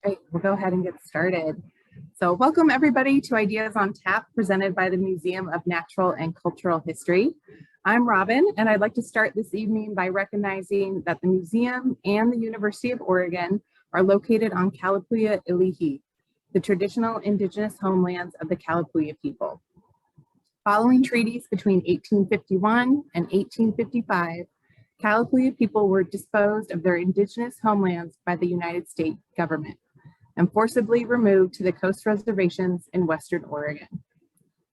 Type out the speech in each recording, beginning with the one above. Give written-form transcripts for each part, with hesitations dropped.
Great, we'll go ahead and get started. So welcome everybody to Ideas on Tap presented by the Museum of Natural and Cultural History. I'm Robin, and I'd like to start this evening by recognizing that the museum and the University of Oregon are located on Kalapuya Ilihi, the traditional indigenous homelands of the Kalapuya people. Following treaties between 1851 and 1855, Kalapuya people were disposed of their indigenous homelands by the United States government and forcibly removed to the coast reservations in Western Oregon.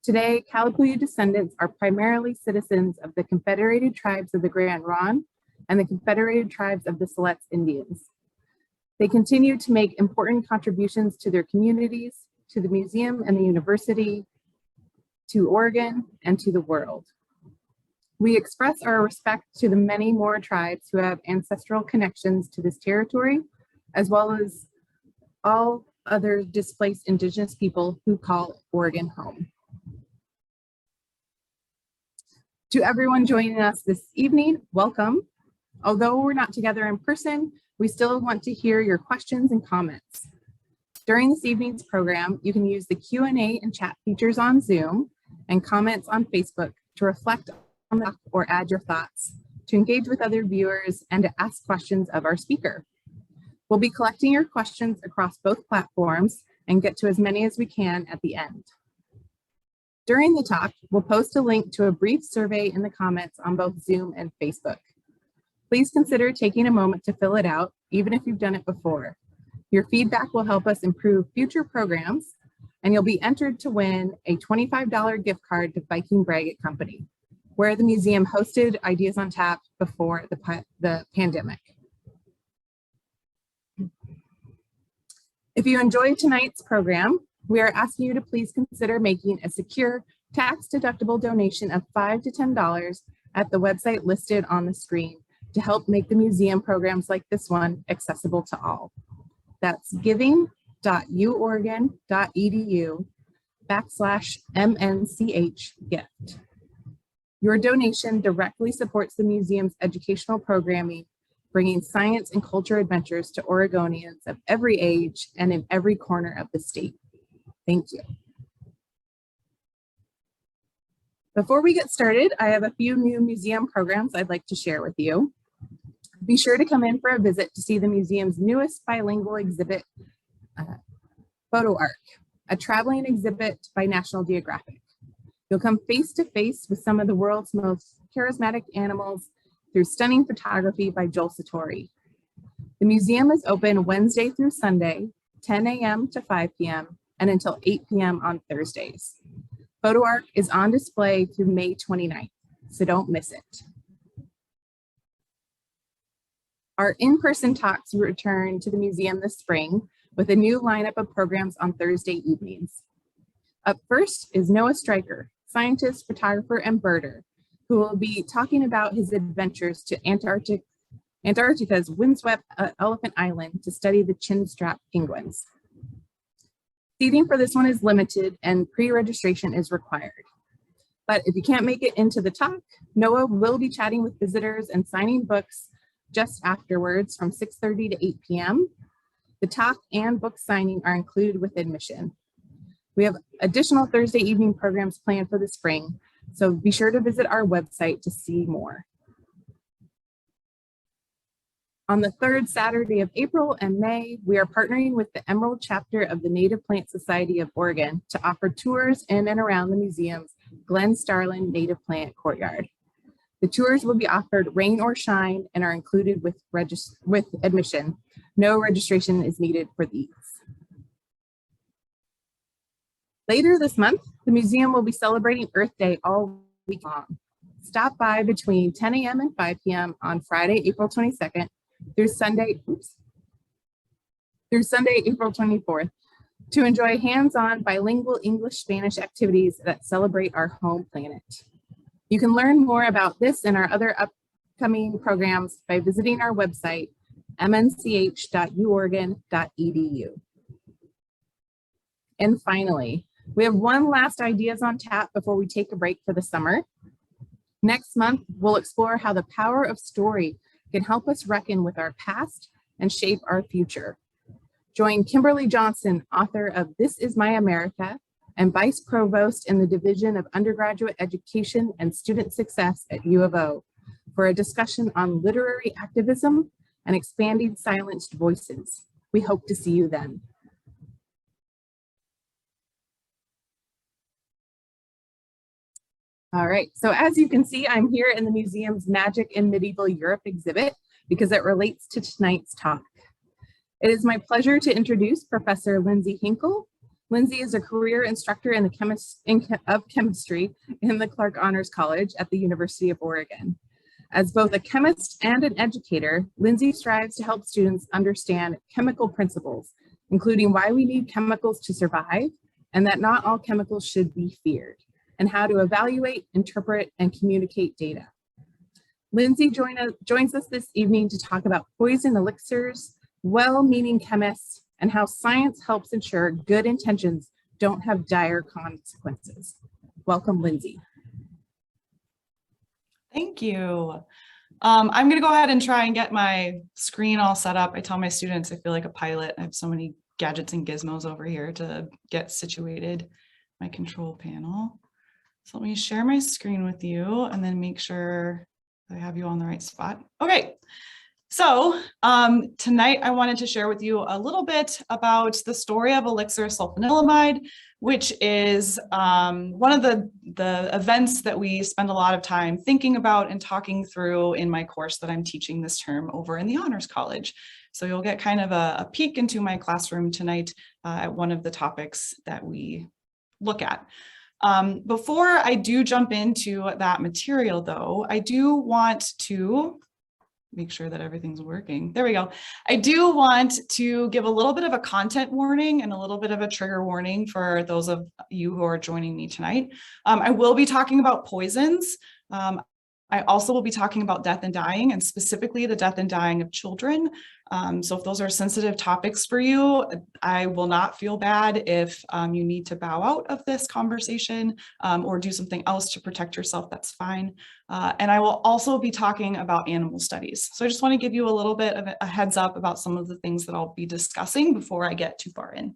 Today, Kalapuya descendants are primarily citizens of the Confederated Tribes of the Grand Ronde and the Confederated Tribes of the Siletz Indians. They continue to make important contributions to their communities, to the museum and the university, to Oregon, and to the world. We express our respect to the many more tribes who have ancestral connections to this territory, as well as all other displaced indigenous people who call Oregon home. To everyone joining us this evening, welcome. Although we're not together in person, we still want to hear your questions and comments. During this evening's program, you can use the Q&A and chat features on Zoom and comments on Facebook to reflect on the talk or add your thoughts, to engage with other viewers, and to ask questions of our speaker. We'll be collecting your questions across both platforms and get to as many as we can at the end. During the talk, we'll post a link to a brief survey in the comments on both Zoom and Facebook. Please consider taking a moment to fill it out, even if you've done it before. Your feedback will help us improve future programs, and you'll be entered to win a $25 gift card to Viking Braggot Company, where the museum hosted Ideas on Tap before the pandemic. If you enjoyed tonight's program, we are asking you to please consider making a secure, tax-deductible donation of $5 to $10 at the website listed on the screen to help make the museum programs like this one accessible to all. That's giving.uoregon.edu/MNCH-gift. Your donation directly supports the museum's educational programming, bringing science and culture adventures to Oregonians of every age and in every corner of the state. Thank you. Before we get started, I have a few new museum programs I'd like to share with you. Be sure to come in for a visit to see the museum's newest bilingual exhibit, Photo Arc, a traveling exhibit by National Geographic. You'll come face to face with some of the world's most charismatic animals through stunning photography by Joel Satori. The museum is open Wednesday through Sunday, 10 a.m. to 5 p.m. and until 8 p.m. on Thursdays. Photo Arc is on display through May 29th, so don't miss it. Our in-person talks return to the museum this spring with a new lineup of programs on Thursday evenings. Up first is Noah Stryker, scientist, photographer, and birder, who will be talking about his adventures to Antarctica's windswept Elephant Island to study the chinstrap penguins. Seating for this one is limited and pre-registration is required. But if you can't make it into the talk, Noah will be chatting with visitors and signing books just afterwards from 6:30 to 8 p.m. The talk and book signing are included with admission. We have additional Thursday evening programs planned for the spring, so be sure to visit our website to see more. On the third Saturday of April and May, we are partnering with the Emerald chapter of the Native Plant Society of Oregon to offer tours in and around the museum's Glen Starland Native Plant Courtyard. The tours will be offered rain or shine and are included with admission. No registration is needed for these. Later this month, the museum will be celebrating Earth Day all week long. Stop by between 10 a.m. and 5 p.m. on Friday, April 22nd through Sunday, April 24th to enjoy hands-on bilingual English-Spanish activities that celebrate our home planet. You can learn more about this and our other upcoming programs by visiting our website, mnch.uoregon.edu. And finally, we have one last Ideas on Tap before we take a break for the summer. Next month, we'll explore how the power of story can help us reckon with our past and shape our future. Join Kimberly Johnson, author of This Is My America, and Vice Provost in the Division of Undergraduate Education and Student Success at U of O, for a discussion on literary activism and expanding silenced voices. We hope to see you then. All right, so as you can see, I'm here in the museum's Magic in Medieval Europe exhibit because it relates to tonight's talk. It is my pleasure to introduce Professor Lindsay Hinkle. Lindsay is a career instructor in the chemistry in the Clark Honors College at the University of Oregon. As both a chemist and an educator, Lindsay strives to help students understand chemical principles, including why we need chemicals to survive and that not all chemicals should be feared, and how to evaluate, interpret, and communicate data. Lindsay joins us this evening to talk about poison elixirs, well-meaning chemists, and how science helps ensure good intentions don't have dire consequences. Welcome, Lindsay. Thank you. I'm going to go ahead and try and get my screen all set up. I tell my students I feel like a pilot. I have so many gadgets and gizmos over here to get situated. My control panel. So let me share my screen with you and then make sure I have you on the right spot. Okay. So tonight I wanted to share with you a little bit about the story of Elixir Sulfanilamide, which is one of the events that we spend a lot of time thinking about and talking through in my course that I'm teaching this term over in the Honors College. So you'll get kind of a peek into my classroom tonight at one of the topics that we look at. Before I do jump into that material though, I do want to make sure that everything's working. There we go. I do want to give a little bit of a content warning and a little bit of a trigger warning for those of you who are joining me tonight. I will be talking about poisons. I also will be talking about death and dying, and specifically the death and dying of children. So if those are sensitive topics for you, I will not feel bad if you need to bow out of this conversation or do something else to protect yourself, that's fine. And I will also be talking about animal studies. So I just want to give you a little bit of a heads up about some of the things that I'll be discussing before I get too far in.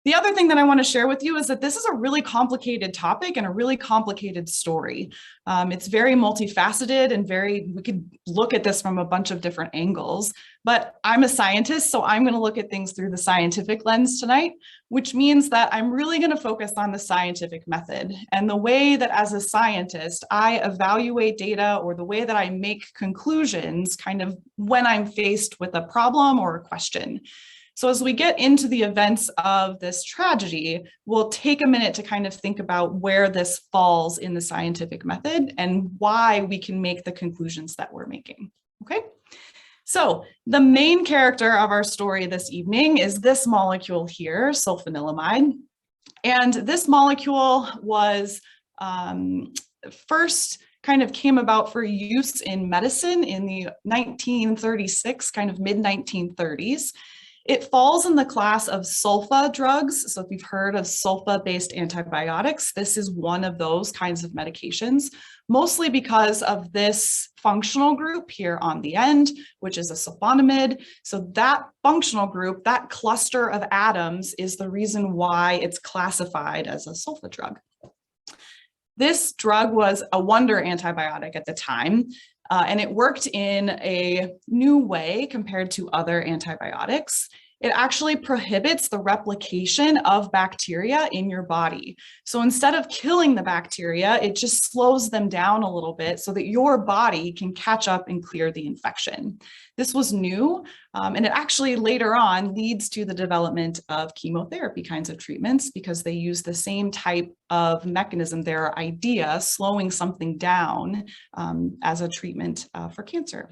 The other thing that I want to share with you is that this is a really complicated topic and a really complicated story. It's very multifaceted and we could look at this from a bunch of different angles, but I'm a scientist, so I'm going to look at things through the scientific lens tonight, which means that I'm really going to focus on the scientific method and the way that as a scientist, I evaluate data, or the way that I make conclusions kind of when I'm faced with a problem or a question. So as we get into the events of this tragedy, we'll take a minute to kind of think about where this falls in the scientific method and why we can make the conclusions that we're making, okay? So the main character of our story this evening is this molecule here, sulfanilamide. And this molecule was first kind of came about for use in medicine in the 1936, kind of mid-1930s. It falls in the class of sulfa drugs. So if you've heard of sulfa-based antibiotics, this is one of those kinds of medications, mostly because of this functional group here on the end, which is a sulfonamide. So that functional group, that cluster of atoms, is the reason why it's classified as a sulfa drug. This drug was a wonder antibiotic at the time. And it worked in a new way compared to other antibiotics. It actually prohibits the replication of bacteria in your body. So instead of killing the bacteria, it just slows them down a little bit so that your body can catch up and clear the infection. This was new, and it actually later on leads to the development of chemotherapy kinds of treatments because they use the same type of mechanism, their idea, slowing something down as a treatment for cancer.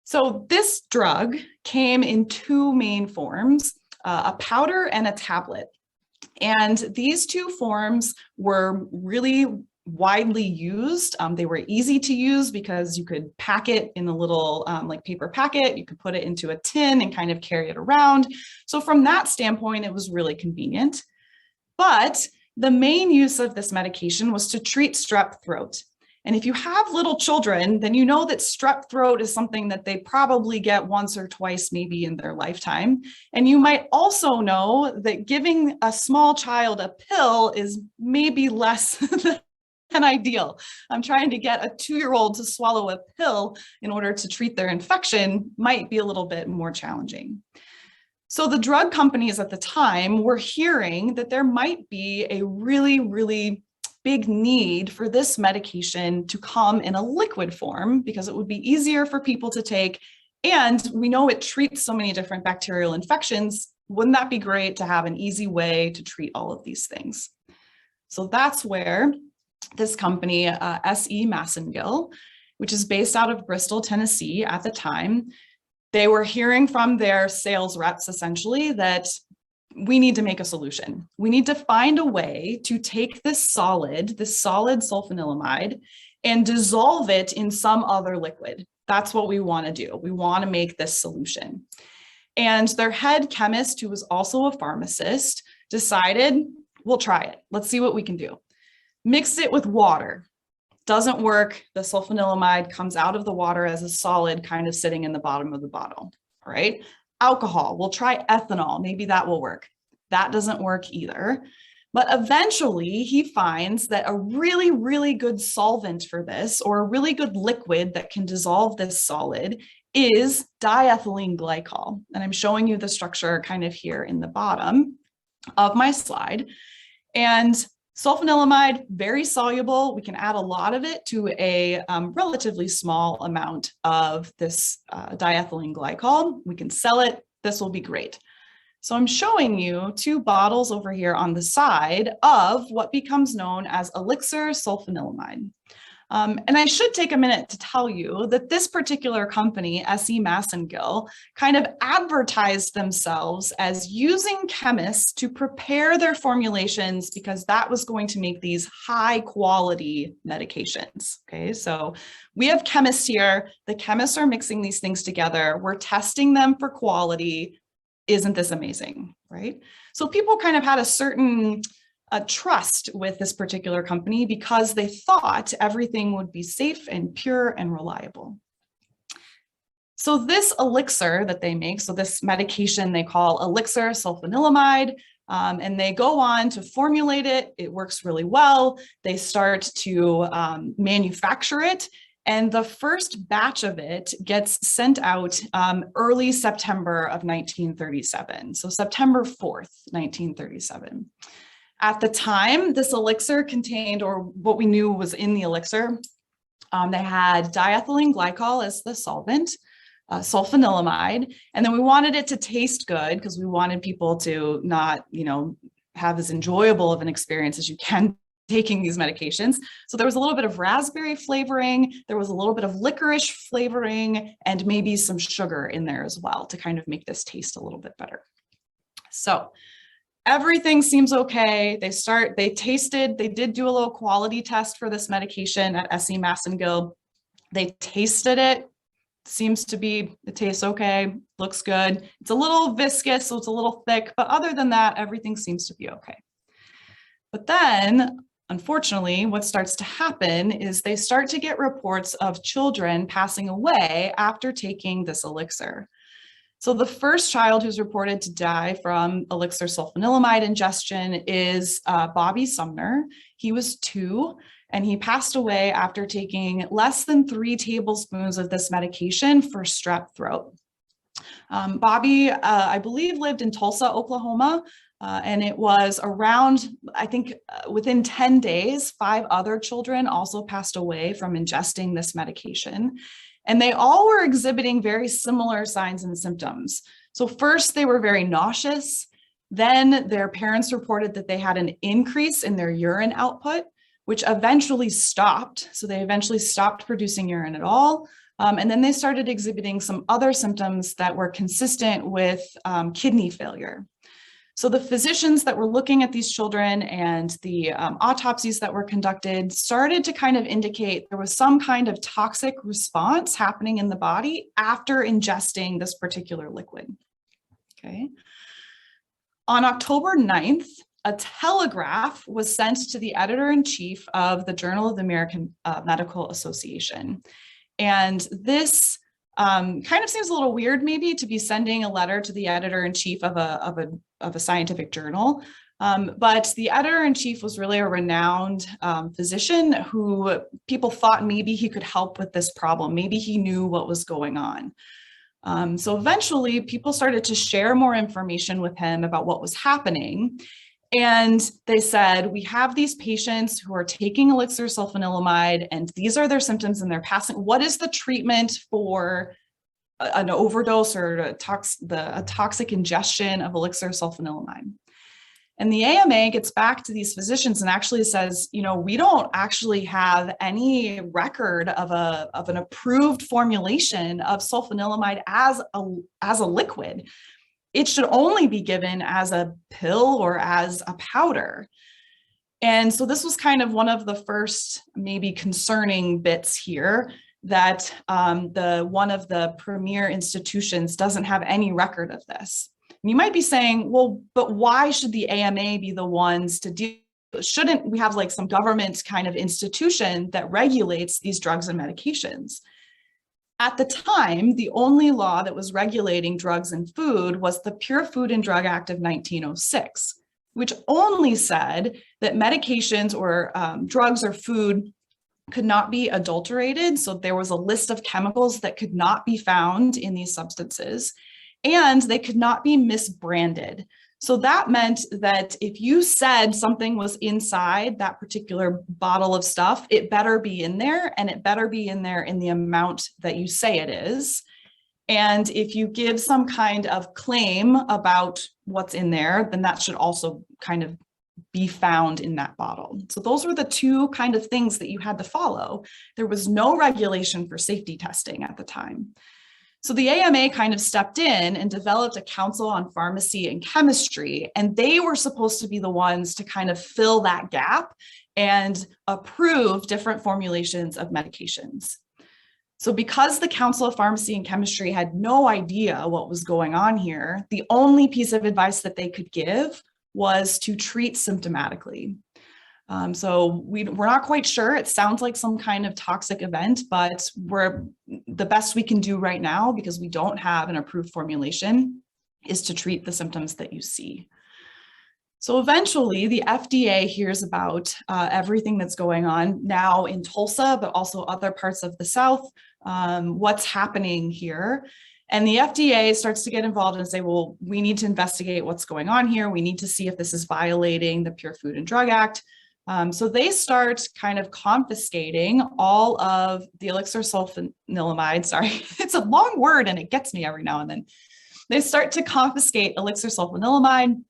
So this drug came in two main forms, a powder and a tablet. And these two forms were really widely used. They were easy to use because you could pack it in a little like paper packet. You could put it into a tin and kind of carry it around. So from that standpoint, it was really convenient. But the main use of this medication was to treat strep throat. And if you have little children, then you know that strep throat is something that they probably get once or twice maybe in their lifetime. And you might also know that giving a small child a pill is maybe less than ideal. I'm trying to get a 2-year-old to swallow a pill in order to treat their infection might be a little bit more challenging. So the drug companies at the time were hearing that there might be a really big need for this medication to come in a liquid form because it would be easier for people to take. And we know it treats so many different bacterial infections. Wouldn't that be great to have an easy way to treat all of these things? So that's where this company, S.E. Massengill, which is based out of Bristol, Tennessee at the time, they were hearing from their sales reps essentially that we need to make a solution. We need to find a way to take this solid sulfanilamide and dissolve it in some other liquid. That's what we want to do. We want to make this solution. And their head chemist, who was also a pharmacist, decided, we'll try it. Let's see what we can do. Mixed it with water. Doesn't work. The sulfanilamide comes out of the water as a solid kind of sitting in the bottom of the bottle, all right? Alcohol, we'll try ethanol, maybe that will work. That doesn't work either. But eventually he finds that a really good solvent for this, or a really good liquid that can dissolve this solid, is diethylene glycol. And I'm showing you the structure kind of here in the bottom of my slide. And sulfanilamide, very soluble. We can add a lot of it to a relatively small amount of this diethylene glycol. We can sell it. This will be great. So I'm showing you 2 bottles over here on the side of what becomes known as Elixir Sulfanilamide. And I should take a minute to tell you that this particular company, S.E. Massengill, kind of advertised themselves as using chemists to prepare their formulations because that was going to make these high quality medications. Okay, so we have chemists here. The chemists are mixing these things together. We're testing them for quality. Isn't this amazing, right? So people kind of had a certain trust with this particular company because they thought everything would be safe and pure and reliable. So this elixir that they make, so this medication they call Elixir Sulfanilamide, and they go on to formulate it. It works really well. They start to manufacture it. And the first batch of it gets sent out early September of 1937. So September 4th, 1937. At the time, this elixir contained, or what we knew was in the elixir, they had diethylene glycol as the solvent, sulfanilamide, and then we wanted it to taste good because we wanted people to not, have as enjoyable of an experience as you can taking these medications. So there was a little bit of raspberry flavoring, there was a little bit of licorice flavoring, and maybe some sugar in there as well to kind of make this taste a little bit better. So everything seems okay. They tasted, they did do a little quality test for this medication at S.E. Massengill. They tasted it. It tastes okay, looks good. It's a little viscous, so it's a little thick, but other than that, everything seems to be okay. But then, unfortunately, what starts to happen is they start to get reports of children passing away after taking this elixir. So the first child who's reported to die from Elixir sulfanilamide ingestion is Bobby Sumner. He was 2, and he passed away after taking less than 3 tablespoons of this medication for strep throat. Bobby, I believe, lived in Tulsa, Oklahoma, and it was around, I think, within 10 days, 5 other children also passed away from ingesting this medication. And they all were exhibiting very similar signs and symptoms. So first, they were very nauseous. Then their parents reported that they had an increase in their urine output, which eventually stopped. So they eventually stopped producing urine at all. And then they started exhibiting some other symptoms that were consistent with kidney failure. So the physicians that were looking at these children and the autopsies that were conducted started to kind of indicate there was some kind of toxic response happening in the body after ingesting this particular liquid. Okay. On October 9th, a telegraph was sent to the editor-in-chief of the Journal of the American Medical Association. And this kind of seems a little weird, maybe, to be sending a letter to the editor-in-chief of a scientific journal. But the editor-in-chief was really a renowned physician who people thought maybe he could help with this problem. Maybe he knew what was going on. So eventually, people started to share more information with him about what was happening. And they said, we have these patients who are taking Elixir Sulfanilamide, and these are their symptoms, and they're passing. What is the treatment for an overdose or a toxic ingestion of Elixir Sulfanilamide? And the AMA gets back to these physicians and actually says, you know, we don't actually have any record of an approved formulation of sulfanilamide as a liquid. It should only be given as a pill or as a powder. And so this was kind of one of the first maybe concerning bits here, that one of the premier institutions doesn't have any record of this. And you might be saying, well, but why should the AMA be the ones to deal? Shouldn't we have like some government kind of institution that regulates these drugs and medications? At the time, the only law that was regulating drugs and food was the Pure Food and Drug Act of 1906, which only said that medications or drugs or food could not be adulterated. So there was a list of chemicals that could not be found in these substances, and they could not be misbranded. So that meant that if you said something was inside that particular bottle of stuff, it better be in there, and it better be in there in the amount that you say it is. And if you give some kind of claim about what's in there, then that should also kind of be found in that bottle. So those were the two kind of things that you had to follow. There was no regulation for safety testing at the time. So the AMA kind of stepped in and developed a council on pharmacy and chemistry, and they were supposed to be the ones to kind of fill that gap and approve different formulations of medications. So because the Council of Pharmacy and Chemistry had no idea what was going on here, the only piece of advice that they could give was to treat symptomatically. So we're not quite sure. It sounds like some kind of toxic event, but the best we can do right now, because we don't have an approved formulation, is to treat the symptoms that you see. So eventually the FDA hears about everything that's going on now in Tulsa, but also other parts of the South, what's happening here. And the FDA starts to get involved and say, well, we need to investigate what's going on here. We need to see if this is violating the Pure Food and Drug Act. So they start kind of confiscating all of the Elixir Sulfanilamide. Sorry, it's a long word and it gets me every now and then. They start to confiscate Elixir Sulfanilamide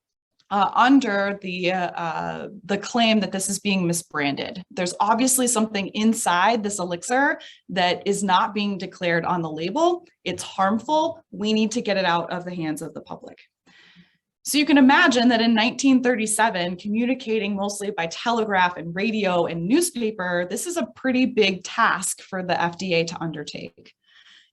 under the claim that this is being misbranded. There's obviously something inside this elixir that is not being declared on the label. It's harmful. We need to get it out of the hands of the public. So you can imagine that in 1937, communicating mostly by telegraph and radio and newspaper, this is a pretty big task for the FDA to undertake.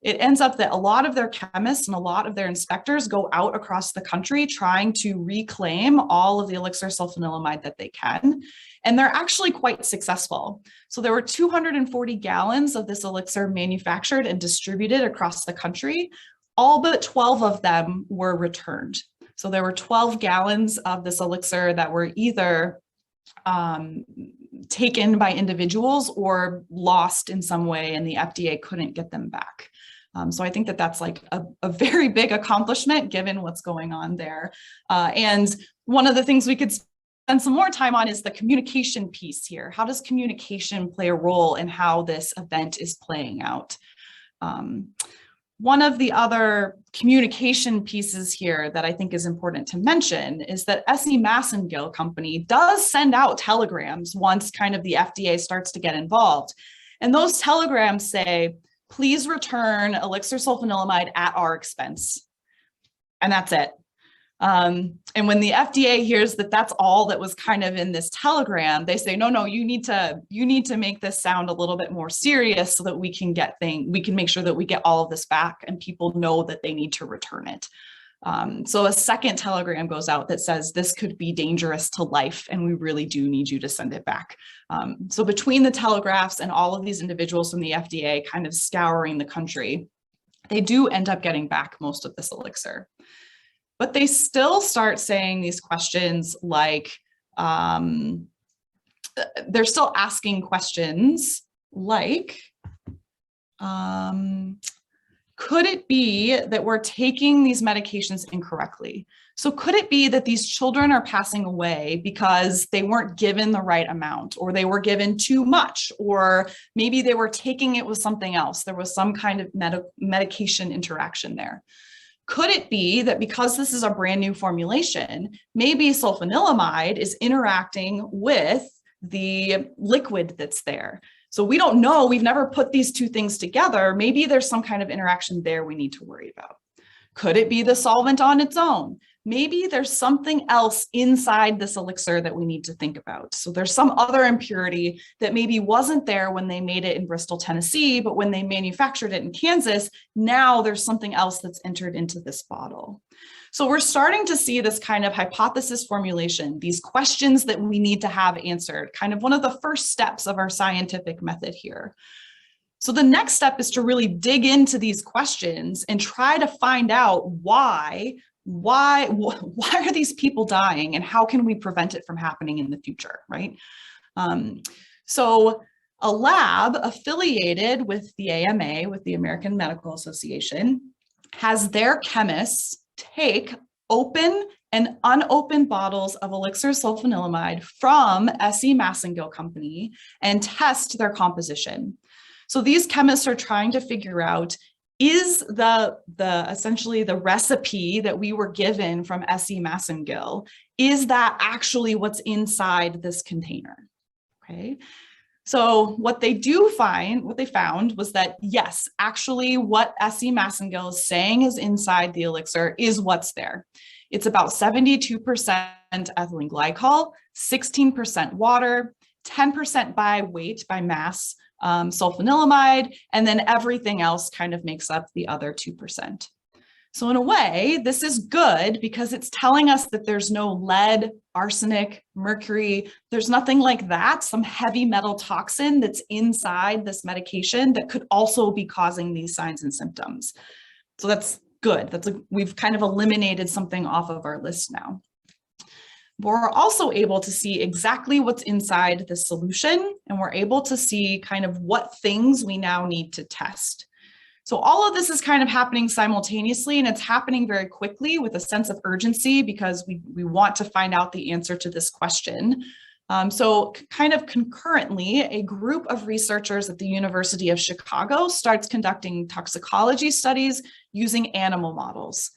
It ends up that a lot of their chemists and a lot of their inspectors go out across the country trying to reclaim all of the Elixir Sulfanilamide that they can. And they're actually quite successful. So there were 240 gallons of this elixir manufactured and distributed across the country. All but 12 of them were returned. So there were 12 gallons of this elixir that were either taken by individuals or lost in some way, and the FDA couldn't get them back. So I think that that's like a very big accomplishment given what's going on there. And one of the things we could spend some more time on is the communication piece here. How does communication play a role in how this event is playing out? One of the other communication pieces here that I think is important to mention is that S.E. Massengill Company does send out telegrams once kind of the FDA starts to get involved. And those telegrams say, please return Elixir Sulfanilamide at our expense. And that's it. And when the FDA hears that that's all that was kind of in this telegram, they say, no, you need to make this sound a little bit more serious so that we can make sure that we get all of this back and people know that they need to return it. So a second telegram goes out that says this could be dangerous to life and we really do need you to send it back. So between the telegraphs and all of these individuals from the FDA kind of scouring the country, they do end up getting back most of this elixir. But they still start saying these questions like, they're still asking questions like, could it be that we're taking these medications incorrectly? So could it be that these children are passing away because they weren't given the right amount, or they were given too much, or maybe they were taking it with something else? There was some kind of medication interaction there. Could it be that because this is a brand new formulation, maybe sulfanilamide is interacting with the liquid that's there? So we don't know, we've never put these two things together. Maybe there's some kind of interaction there we need to worry about. Could it be the solvent on its own? Maybe there's something else inside this elixir that we need to think about. So there's some other impurity that maybe wasn't there when they made it in Bristol, Tennessee, but when they manufactured it in Kansas, now there's something else that's entered into this bottle. So we're starting to see this kind of hypothesis formulation, these questions that we need to have answered, kind of one of the first steps of our scientific method here. So the next step is to really dig into these questions and try to find out why are these people dying and how can we prevent it from happening in the future, right? So a lab affiliated with the AMA, with the American Medical Association, has their chemists take open and unopened bottles of Elixir Sulfanilamide from S.E. Massengill Company and test their composition. So these chemists are trying to figure out, is essentially the recipe that we were given from S.E. Massengill, is that actually what's inside this container? Okay. So what they found was that, yes, actually what S.E. Massengill is saying is inside the elixir is what's there. It's about 72% ethylene glycol, 16% water, 10% by weight, by mass, sulfanilamide, and then everything else kind of makes up the other 2%. So in a way, this is good because it's telling us that there's no lead, arsenic, mercury, there's nothing like that, some heavy metal toxin that's inside this medication that could also be causing these signs and symptoms. So that's good. We've kind of eliminated something off of our list now. But we're also able to see exactly what's inside the solution, and we're able to see kind of what things we now need to test. So all of this is kind of happening simultaneously, and it's happening very quickly with a sense of urgency because we want to find out the answer to this question. So kind of concurrently, a group of researchers at the University of Chicago starts conducting toxicology studies using animal models.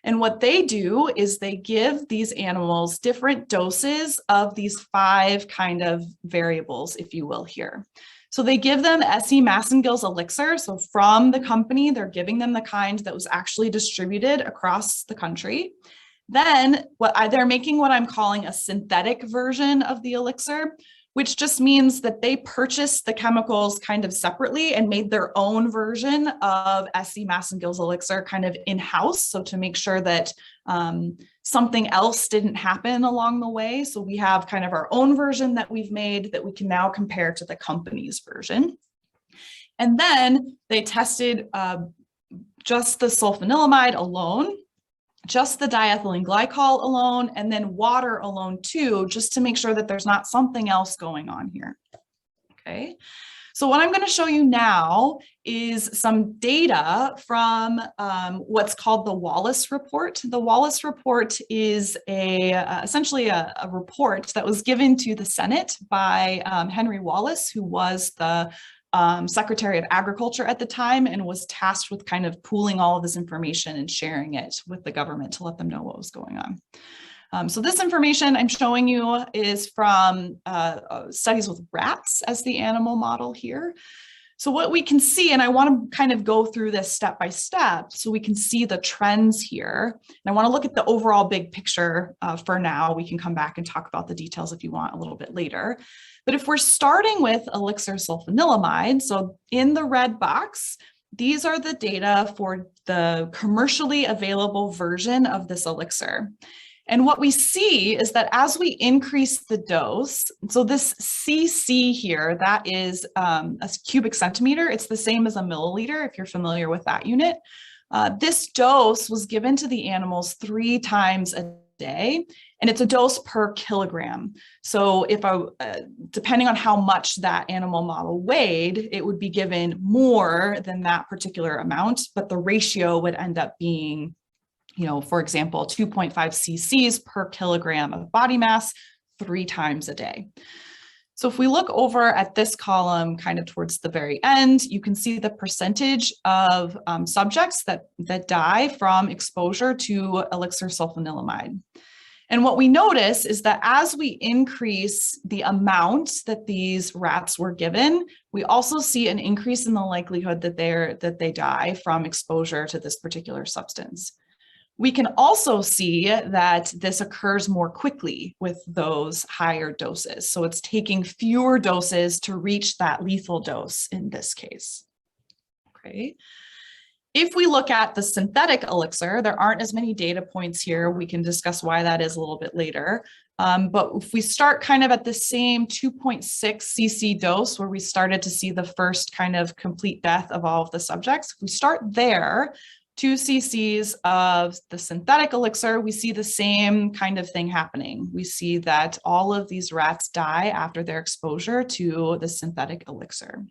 And what they do is they give these animals different doses of these 5 kind of variables, if you will, here. So they give them S.E. Massengill's elixir. So from the company, they're giving them the kind that was actually distributed across the country. Then they're making what I'm calling a synthetic version of the elixir, which just means that they purchased the chemicals kind of separately and made their own version of S.E. Massengill's elixir kind of in-house. So to make sure that something else didn't happen along the way. So we have kind of our own version that we've made that we can now compare to the company's version. And then they tested just the sulfanilamide alone, just the diethylene glycol alone, and then water alone too, just to make sure that there's not something else going on here. Okay. So what I'm going to show you now is some data from what's called the Wallace Report. The Wallace Report is essentially a report that was given to the Senate by Henry Wallace, who was the Secretary of Agriculture at the time and was tasked with kind of pooling all of this information and sharing it with the government to let them know what was going on. So this information I'm showing you is from studies with rats as the animal model here. So what we can see, and I want to kind of go through this step by step so we can see the trends here. And I want to look at the overall big picture for now. We can come back and talk about the details if you want a little bit later. But if we're starting with Elixir Sulfanilamide, so in the red box, these are the data for the commercially available version of this elixir. And what we see is that as we increase the dose, so this cc here, that is a cubic centimeter. It's the same as a milliliter, if you're familiar with that unit. This dose was given to the animals 3 times a day, and it's a dose per kilogram. So if depending on how much that animal model weighed, it would be given more than that particular amount, but the ratio would end up being, for example, 2.5 cc's per kilogram of body mass 3 times a day. So if we look over at this column kind of towards the very end, you can see the percentage of subjects that die from exposure to Elixir Sulfanilamide. And what we notice is that as we increase the amount that these rats were given, we also see an increase in the likelihood that they die from exposure to this particular substance. We can also see that this occurs more quickly with those higher doses. So it's taking fewer doses to reach that lethal dose in this case. Okay. If we look at the synthetic elixir, there aren't as many data points here. We can discuss why that is a little bit later. But if we start kind of at the same 2.6 cc dose where we started to see the first kind of complete death of all of the subjects, if we start there, 2 cc's of the synthetic elixir, we see the same kind of thing happening. We see that all of these rats die after their exposure to the synthetic elixir.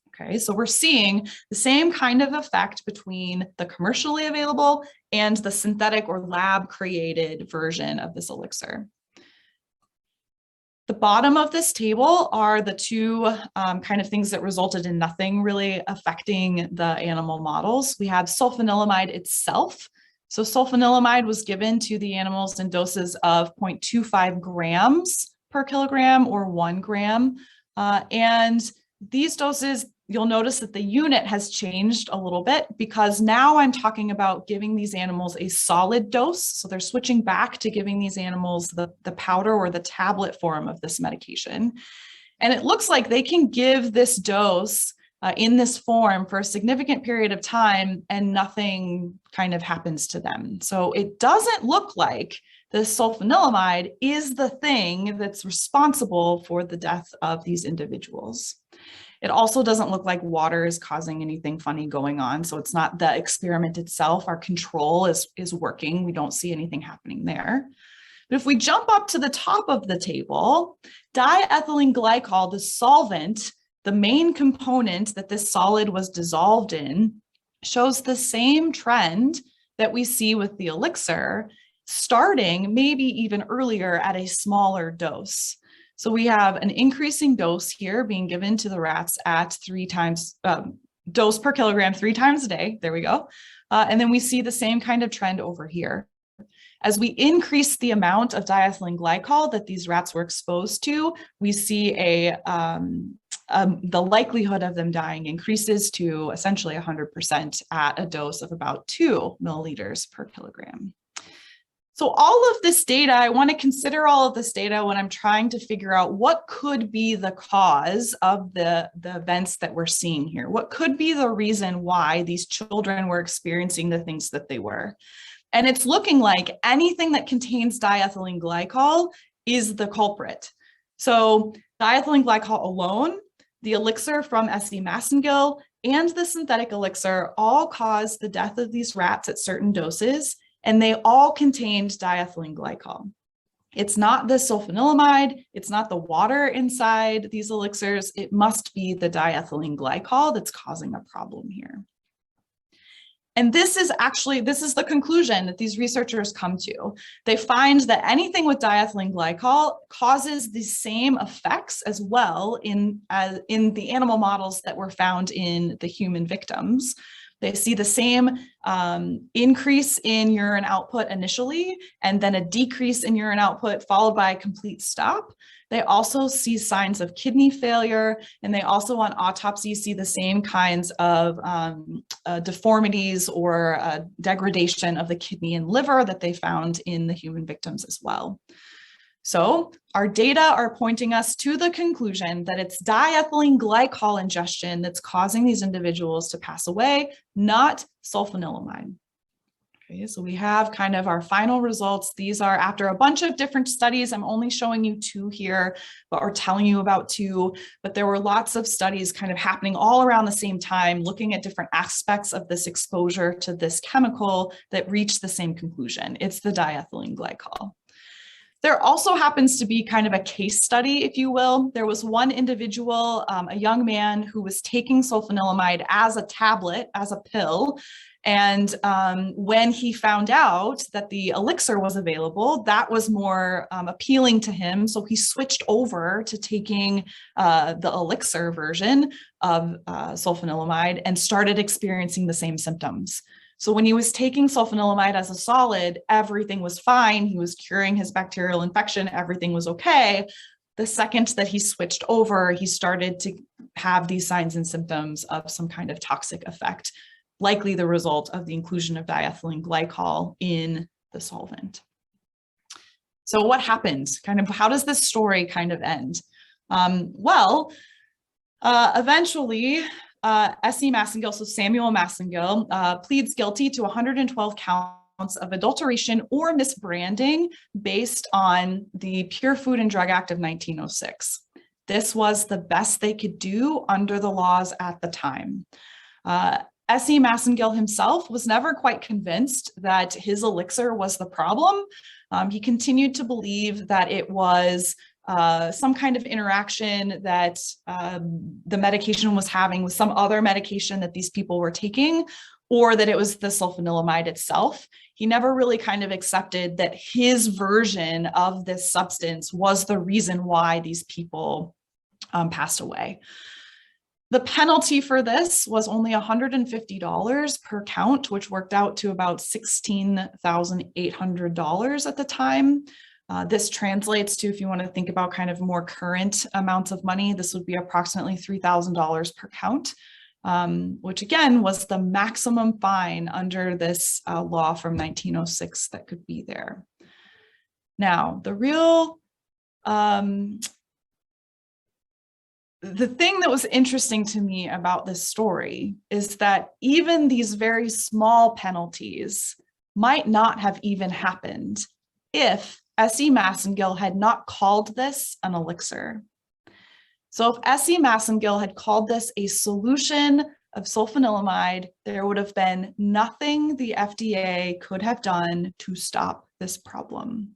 Okay, so we're seeing the same kind of effect between the commercially available and the synthetic or lab created version of this elixir. The bottom of this table are the 2 kind of things that resulted in nothing really affecting the animal models. We have sulfanilamide itself. So sulfanilamide was given to the animals in doses of 0.25 grams per kilogram or 1 gram. And these doses, you'll notice that the unit has changed a little bit because now I'm talking about giving these animals a solid dose. So they're switching back to giving these animals the powder or the tablet form of this medication. And it looks like they can give this dose in this form for a significant period of time and nothing kind of happens to them. So it doesn't look like the sulfanilamide is the thing that's responsible for the death of these individuals. It also doesn't look like water is causing anything funny going on. So it's not the experiment itself. Our control is working. We don't see anything happening there. But if we jump up to the top of the table, diethylene glycol, the solvent, the main component that this solid was dissolved in, shows the same trend that we see with the elixir, starting maybe even earlier at a smaller dose. So we have an increasing dose here being given to the rats at 3 times dose per kilogram 3 times a day. There we go. And then we see the same kind of trend over here. As we increase the amount of diethylene glycol that these rats were exposed to, we see the likelihood of them dying increases to essentially 100% at a dose of about 2 milliliters per kilogram. So all of this data, I want to consider all of this data when I'm trying to figure out what could be the cause of the events that we're seeing here. What could be the reason why these children were experiencing the things that they were? And it's looking like anything that contains diethylene glycol is the culprit. So diethylene glycol alone, the elixir from S.E. Massengill, and the synthetic elixir all caused the death of these rats at certain doses, and they all contained diethylene glycol. It's not the sulfanilamide, it's not the water inside these elixirs, it must be the diethylene glycol that's causing a problem here. And this is the conclusion that these researchers come to. They find that anything with diethylene glycol causes the same effects as well in the animal models that were found in the human victims. They see the same increase in urine output initially, and then a decrease in urine output followed by a complete stop. They also see signs of kidney failure, and they also on autopsy see the same kinds of deformities or degradation of the kidney and liver that they found in the human victims as well. So our data are pointing us to the conclusion that it's diethylene glycol ingestion that's causing these individuals to pass away, not sulfanilamide. Okay, so we have kind of our final results. These are after a bunch of different studies. I'm only showing you 2 here, or telling you about 2, but there were lots of studies kind of happening all around the same time, looking at different aspects of this exposure to this chemical that reached the same conclusion. It's the diethylene glycol. There also happens to be kind of a case study, if you will. There was one individual, a young man who was taking sulfanilamide as a tablet, as a pill. And when he found out that the elixir was available, that was more appealing to him. So he switched over to taking the elixir version of sulfanilamide and started experiencing the same symptoms. So when he was taking sulfanilamide as a solid, everything was fine. He was curing his bacterial infection. Everything was okay. The second that he switched over, he started to have these signs and symptoms of some kind of toxic effect, likely the result of the inclusion of diethylene glycol in the solvent. So what happened? Kind of, how does this story kind of end? Eventually, S.E. Massengill, so Samuel Massengill, pleads guilty to 112 counts of adulteration or misbranding based on the Pure Food and Drug Act of 1906. This was the best they could do under the laws at the time. S.E. Massengill himself was never quite convinced that his elixir was the problem. He continued to believe that it was some kind of interaction that the medication was having with some other medication that these people were taking, or that it was the sulfanilamide itself. He never really kind of accepted that his version of this substance was the reason why these people passed away. The penalty for this was only $150 per count, which worked out to about $16,800 at the time. This translates to, if you want to think about kind of more current amounts of money, this would be approximately $3,000 per count, which again was the maximum fine under this law from 1906 that could be there. Now, the thing that was interesting to me about this story is that even these very small penalties might not have even happened if S.E. Massengill had not called this an elixir. So if S.E. Massengill had called this a solution of sulfanilamide, there would have been nothing the FDA could have done to stop this problem,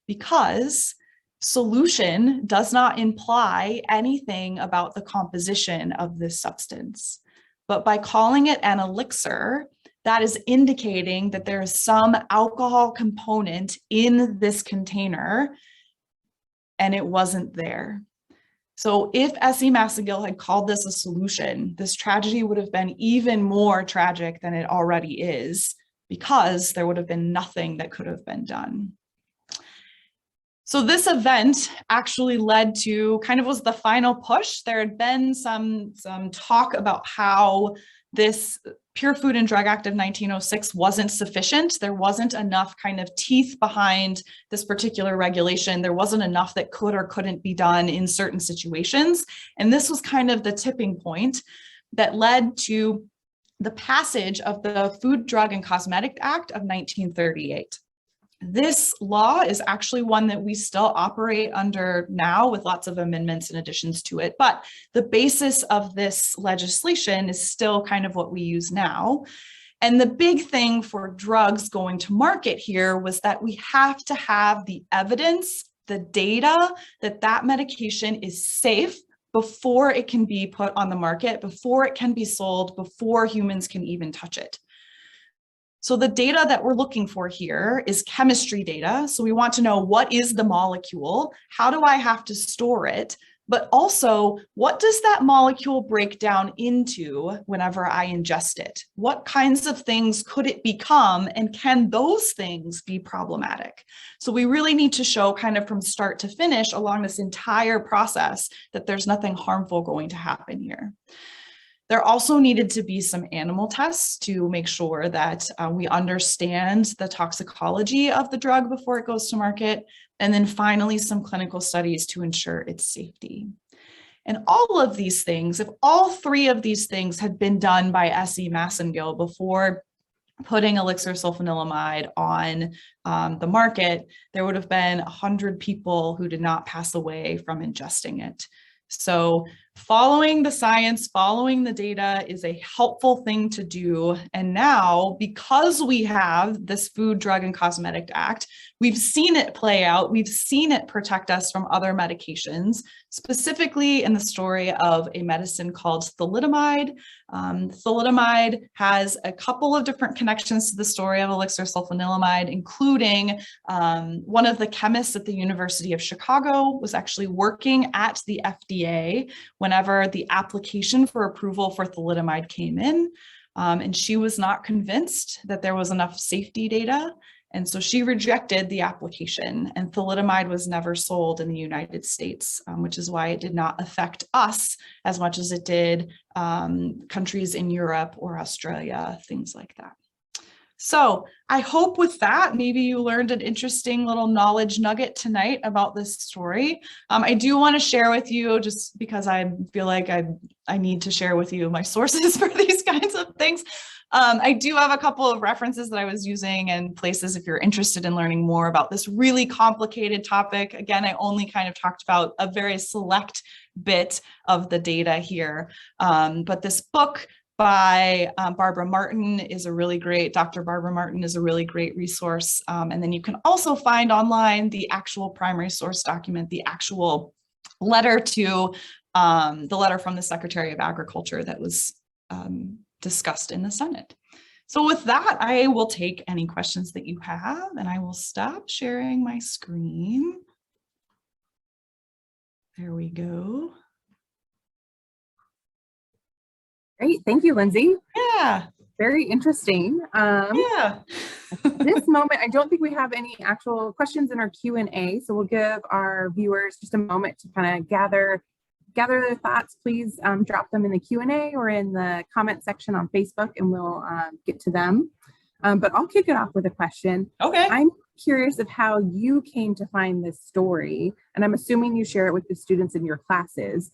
because solution does not imply anything about the composition of this substance. But by calling it an elixir, that is indicating that there is some alcohol component in this container, and it wasn't there. So if S.E. Massengill had called this a solution, this tragedy would have been even more tragic than it already is, because there would have been nothing that could have been done. So this event actually led to, kind of was the final push. There had been some talk about how this Pure Food and Drug Act of 1906 wasn't sufficient. There wasn't enough kind of teeth behind this particular regulation. There wasn't enough that could or couldn't be done in certain situations. And this was kind of the tipping point that led to the passage of the Food, Drug, and Cosmetic Act of 1938. This law is actually one that we still operate under now, with lots of amendments and additions to it. But the basis of this legislation is still kind of what we use now. And the big thing for drugs going to market here was that we have to have the evidence, the data, that that medication is safe before it can be put on the market, before it can be sold, before humans can even touch it. So the data that we're looking for here is chemistry data. So we want to know, what is the molecule? How do I have to store it? But also, what does that molecule break down into whenever I ingest it? What kinds of things could it become? And can those things be problematic? So we really need to show, kind of from start to finish along this entire process, that there's nothing harmful going to happen here. There also needed to be some animal tests to make sure that we understand the toxicology of the drug before it goes to market. And then finally, some clinical studies to ensure its safety. And all of these things, if all three of these things had been done by S.E. Massengill before putting Elixir Sulfanilamide on the market, there would have been 100 people who did not pass away from ingesting it. So following the science, following the data is a helpful thing to do. And now, because we have this Food, Drug, and Cosmetic Act, we've seen it play out. We've seen it protect us from other medications, specifically in the story of a medicine called thalidomide. Thalidomide has a couple of different connections to the story of Elixir Sulfanilamide, including one of the chemists at the University of Chicago was actually working at the FDA whenever the application for approval for thalidomide came in. And she was not convinced that there was enough safety data. And so she rejected the application, and thalidomide was never sold in the United States, which is why it did not affect us as much as it did countries in Europe or Australia, things like that. So I hope with that, maybe you learned an interesting little knowledge nugget tonight about this story. I do want to share with you, just because I feel like I need to share with you my sources for these kinds of things. I do have a couple of references that I was using and places if you're interested in learning more about this really complicated topic. Again, I only kind of talked about a very select bit of the data here, but this book by Barbara Martin is a really great, Dr. Barbara Martin is a really great resource. And then you can also find online the actual primary source document, the actual letter to the letter from the Secretary of Agriculture that was discussed in the Senate. So with that, I will take any questions that you have, and I will stop sharing my screen. There we go. Great, thank you, Lindsay. Yeah. Very interesting. Yeah. At this moment, I don't think we have any actual questions in our Q&A, so we'll give our viewers just a moment to kind of gather their thoughts. Please drop them in the Q&A or in the comment section on Facebook, and we'll get to them. But I'll kick it off with a question. Okay. I'm curious of how you came to find this story, and I'm assuming you share it with the students in your classes.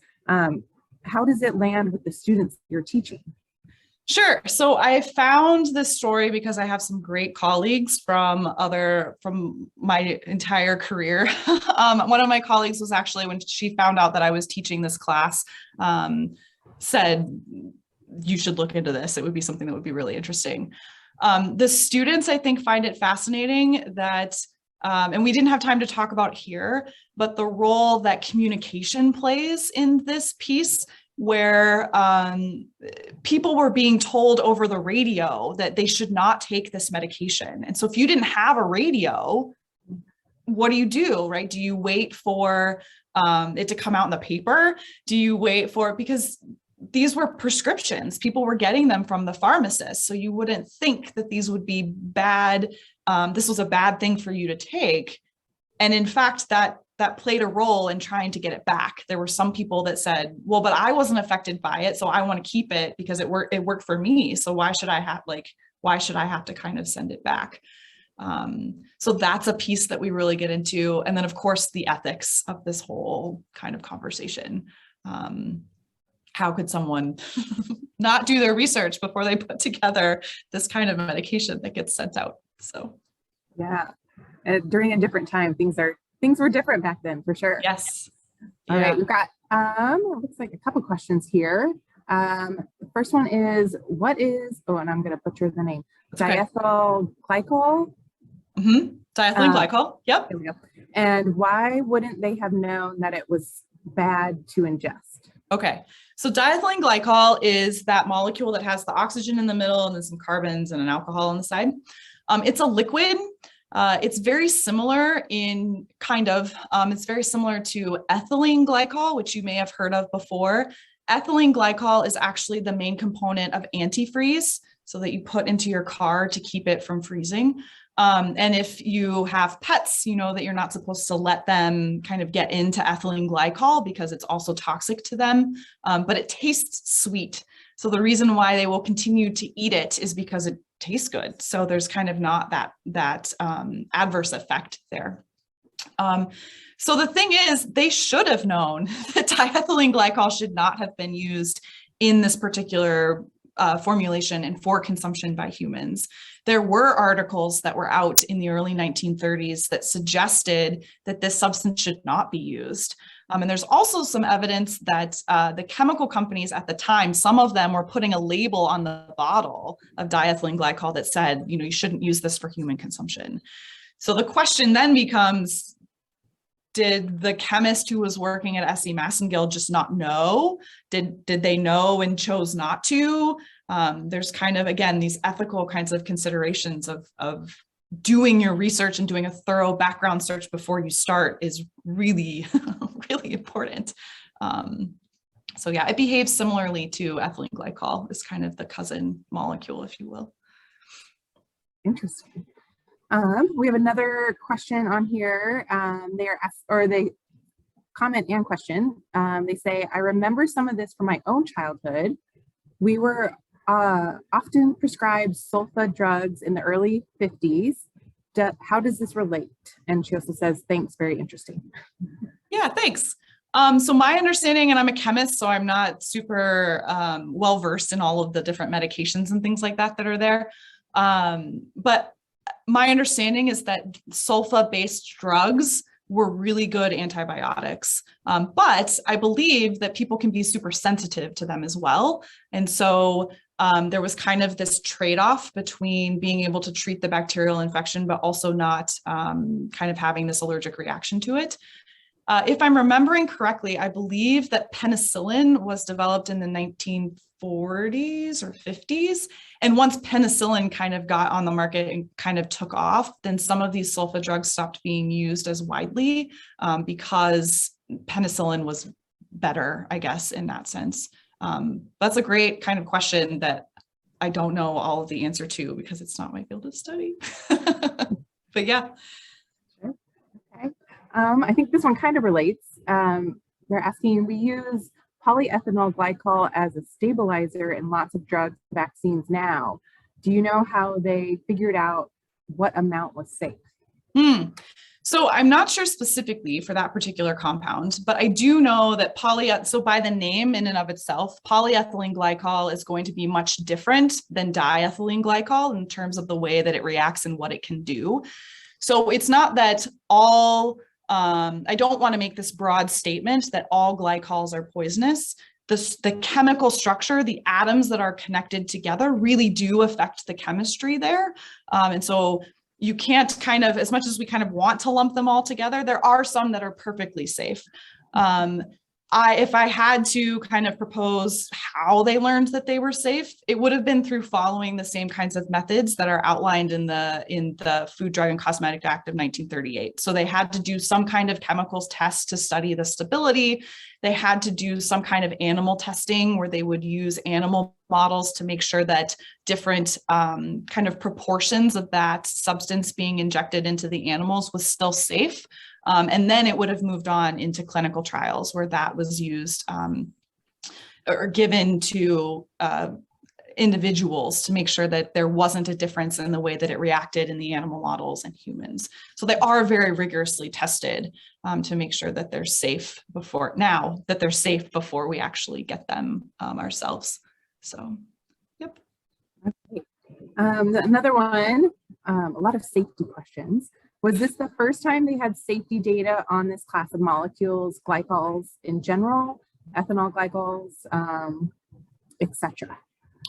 How does it land with the students you're teaching? Sure. So I found this story because I have some great colleagues from my entire career. One of my colleagues was actually, when she found out that I was teaching this class, said, you should look into this. It would be something that would be really interesting. The students, I think, find it fascinating that, and we didn't have time to talk about here, but the role that communication plays in this piece, where people were being told over the radio that they should not take this medication. And so if you didn't have a radio, what do, right? Do you wait for it to come out in the paper? Do you wait for, because these were prescriptions, people were getting them from the pharmacist. So you wouldn't think that these would be bad. This was a bad thing for you to take. And in fact, that played a role in trying to get it back. There were some people that said, well, but I wasn't affected by it, so I want to keep it because it worked for me. So why should I have to kind of send it back? So that's a piece that we really get into. And then of course, the ethics of this whole kind of conversation. How could someone not do their research before they put together this kind of medication that gets sent out? So, yeah, during a different time, things were different back then, for sure. Yes. All right, we've got looks like a couple questions here. The first one is, what is, and I'm going to butcher the name, diethylglycol? Mm-hmm. Diethylglycol. Yep. There we go. And why wouldn't they have known that it was bad to ingest? Okay, so diethylene glycol is that molecule that has the oxygen in the middle and then some carbons and an alcohol on the side. It's a liquid. It's very similar in it's very similar to ethylene glycol, which you may have heard of before. Ethylene glycol is actually the main component of antifreeze, so that you put into your car to keep it from freezing. And if you have pets, you know that you're not supposed to let them kind of get into ethylene glycol because it's also toxic to them, but it tastes sweet. So the reason why they will continue to eat it is because it tastes good. So there's kind of not that adverse effect there. So the thing is, they should have known that diethylene glycol should not have been used in this particular formulation and for consumption by humans. There were articles that were out in the early 1930s that suggested that this substance should not be used. And there's also some evidence that the chemical companies at the time, some of them were putting a label on the bottle of diethylene glycol that said, you know, you shouldn't use this for human consumption. So the question then becomes, did the chemist who was working at SE Massengill just not know? Did they know and chose not to? There's kind of, again, these ethical kinds of considerations of doing your research and doing a thorough background search before you start is really, really important. So yeah, it behaves similarly to ethylene glycol. It's kind of the cousin molecule, if you will. Interesting. We have another question on here. They comment and question. They say, I remember some of this from my own childhood. We were often prescribed sulfa drugs in the early 50s. How does this relate? And she also says, thanks, very interesting. Yeah, thanks. So my understanding, and I'm a chemist, so I'm not super well-versed in all of the different medications and things like that are there. But my understanding is that sulfa-based drugs were really good antibiotics. But I believe that people can be super sensitive to them as well. And so there was kind of this trade-off between being able to treat the bacterial infection, but also not kind of having this allergic reaction to it. If I'm remembering correctly, I believe that penicillin was developed in the 1940s or 50s. And once penicillin kind of got on the market and kind of took off, then some of these sulfa drugs stopped being used as widely because penicillin was better, I guess, in that sense. That's a great kind of question that I don't know all of the answer to because it's not my field of study. But yeah. I think this one kind of relates. They're asking, we use polyethyl glycol as a stabilizer in lots of drugs, vaccines now. Do you know how they figured out what amount was safe? So I'm not sure specifically for that particular compound, but I do know that so by the name in and of itself, polyethylene glycol is going to be much different than diethylene glycol in terms of the way that it reacts and what it can do. So it's not that I don't want to make this broad statement that all glycols are poisonous. The chemical structure, the atoms that are connected together really do affect the chemistry there. And so you can't kind of, as much as we kind of want to lump them all together, there are some that are perfectly safe. If I had to kind of propose how they learned that they were safe, it would have been through following the same kinds of methods that are outlined in the Food, Drug, and Cosmetic Act of 1938. So they had to do some kind of chemicals test to study the stability. They had to do some kind of animal testing where they would use animal models to make sure that different kind of proportions of that substance being injected into the animals was still safe. And then it would have moved on into clinical trials where that was used or given to individuals to make sure that there wasn't a difference in the way that it reacted in the animal models and humans. So they are very rigorously tested to make sure that they're safe before we actually get them ourselves. So, yep. Okay. Another one, a lot of safety questions. Was this the first time they had safety data on this class of molecules, glycols in general, ethanol glycols, etc.?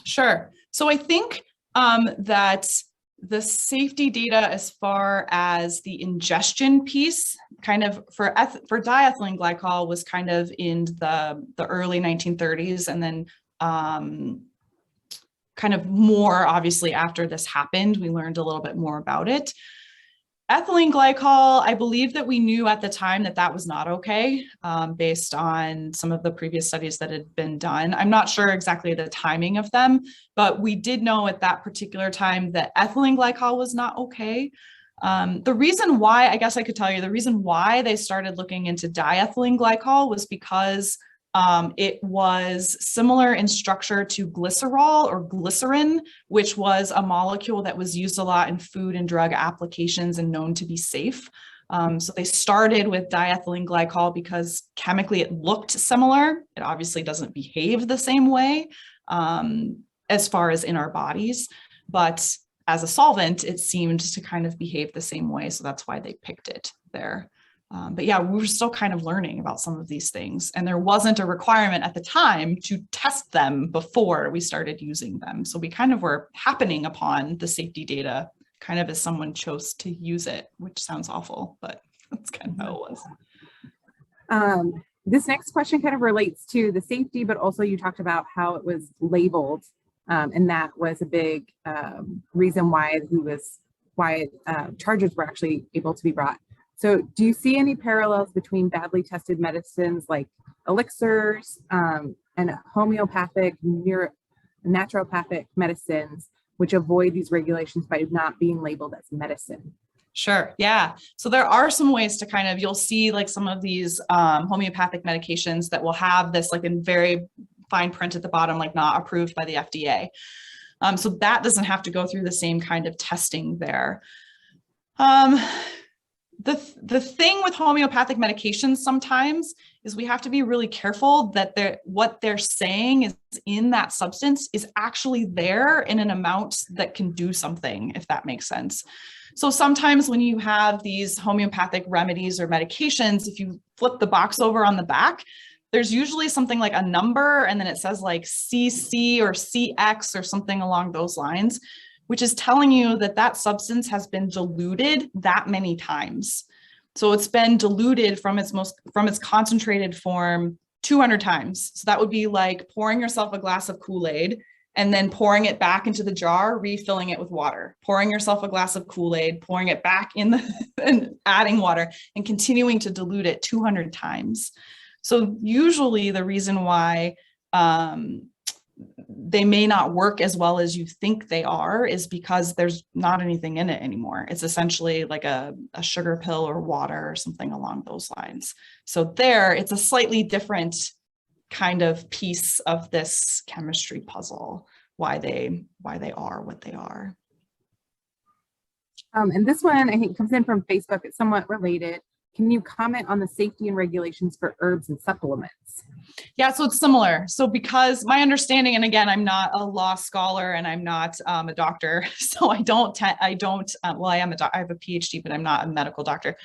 Sure. So I think that the safety data as far as the ingestion piece, kind of for diethylene glycol was kind of in the early 1930s, and then kind of more obviously after this happened, we learned a little bit more about it. Ethylene glycol, I believe that we knew at the time that that was not okay based on some of the previous studies that had been done. I'm not sure exactly the timing of them, but we did know at that particular time that ethylene glycol was not okay. The reason why, I guess I could tell you, the reason why they started looking into diethylene glycol was because It was similar in structure to glycerol or glycerin, which was a molecule that was used a lot in food and drug applications and known to be safe. So they started with diethylglycol because chemically it looked similar. It obviously doesn't behave the same way as far as in our bodies, but as a solvent, it seemed to kind of behave the same way. So that's why they picked it there. But yeah, we were still kind of learning about some of these things, and there wasn't a requirement at the time to test them before we started using them. So we kind of were happening upon the safety data kind of as someone chose to use it, which sounds awful, but that's kind of how it was. This next question kind of relates to the safety, but also you talked about how it was labeled, and that was a big reason why charges were actually able to be brought. So do you see any parallels between badly tested medicines like elixirs and homeopathic, naturopathic medicines, which avoid these regulations by not being labeled as medicine? Sure. Yeah. So there are some ways to kind of, you'll see like some of these homeopathic medications that will have this like in very fine print at the bottom, like not approved by the FDA. So that doesn't have to go through the same kind of testing there. The thing with homeopathic medications sometimes is we have to be really careful that what they're saying is in that substance is actually there in an amount that can do something, if that makes sense. So sometimes when you have these homeopathic remedies or medications, if you flip the box over on the back, there's usually something like a number, and then it says like CC or CX or something along those lines, which is telling you that that substance has been diluted that many times. So it's been diluted from its concentrated form 200 times. So that would be like pouring yourself a glass of Kool-Aid and then pouring it back into the jar, refilling it with water, pouring yourself a glass of Kool-Aid, pouring it back in and adding water and continuing to dilute it 200 times. So usually the reason why they may not work as well as you think they are is because there's not anything in it anymore. It's essentially like a sugar pill or water or something along those lines. So there, it's a slightly different kind of piece of this chemistry puzzle, why they are what they are. And this one, I think, comes in from Facebook. It's somewhat related. Can you comment on the safety and regulations for herbs and supplements? Yeah, so it's similar. So because my understanding, and again, I'm not a law scholar and I'm not a doctor, so I have a PhD, but I'm not a medical doctor.